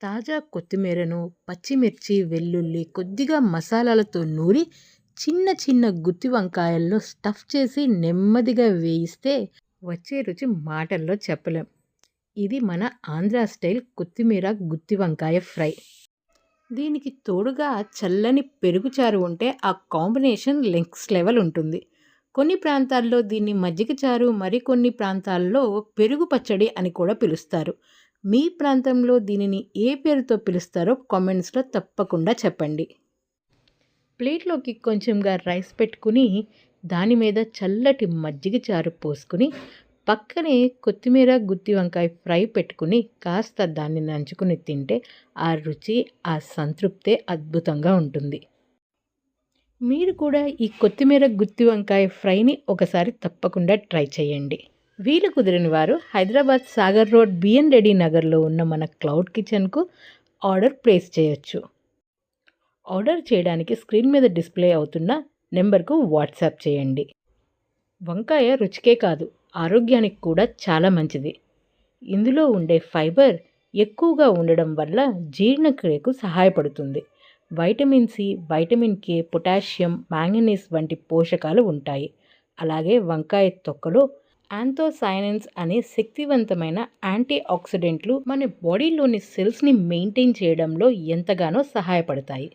తాజా కొత్తిమీరను, పచ్చిమిర్చి, వెల్లుల్లి, కొద్దిగా మసాలాలతో నూరి చిన్న చిన్న గుత్తి వంకాయల్లో స్టఫ్ చేసి నెమ్మదిగా వేయిస్తే వచ్చే రుచి మాటల్లో చెప్పలేం. ఇది మన ఆంధ్ర స్టైల్ కొత్తిమీర గుత్తి వంకాయ ఫ్రై. దీనికి తోడుగా చల్లని పెరుగు చారు ఉంటే ఆ కాంబినేషన్ నెక్స్ట్ లెవెల్ ఉంటుంది. కొన్ని ప్రాంతాల్లో దీన్ని మజ్జిగ చారు, మరికొన్ని ప్రాంతాల్లో పెరుగు పచ్చడి అని కూడా పిలుస్తారు. మీ ప్రాంతంలో దీనిని ఏ పేరుతో పిలుస్తారో కామెంట్స్లో తప్పకుండా చెప్పండి. ప్లేట్లోకి కొంచెంగా రైస్ పెట్టుకుని దాని మీద చల్లటి మజ్జిగ చారు పోసుకుని పక్కనే కొత్తిమీర గుత్తి వంకాయ ఫ్రై పెట్టుకుని కాస్త దాన్ని నంచుకుని తింటే ఆ రుచి, ఆ సంతృప్తే అద్భుతంగా ఉంటుంది. మీరు కూడా ఈ కొత్తిమీర గుత్తి వంకాయ ఫ్రైని ఒకసారి తప్పకుండా ట్రై చేయండి. వీలు కుదిరిన వారు హైదరాబాద్ సాగర్ రోడ్ బిఎన్ రెడ్డి నగర్లో ఉన్న మన క్లౌడ్ కిచెన్కు ఆర్డర్ ప్లేస్ చేయొచ్చు. ఆర్డర్ చేయడానికి స్క్రీన్ మీద డిస్ప్లే అవుతున్న నెంబర్కు వాట్సాప్ చేయండి. వంకాయ రుచికే కాదు, ఆరోగ్యానికి కూడా చాలా మంచిది. ఇందులో ఉండే ఫైబర్ ఎక్కువగా ఉండడం వల్ల జీర్ణక్రియకు సహాయపడుతుంది. Vitamin C, vitamin K, potassium, manganese వంటి పోషకాలు ఉంటాయి. అలాగే వంకాయ తొక్కలో యాంథోసయానిన్స్ అనే శక్తివంతమైన యాంటీ ఆక్సిడెంట్లు మన బాడీలోని సెల్స్ని మెయింటైన్ చేయడంలో ఎంతగానో సహాయపడతాయి.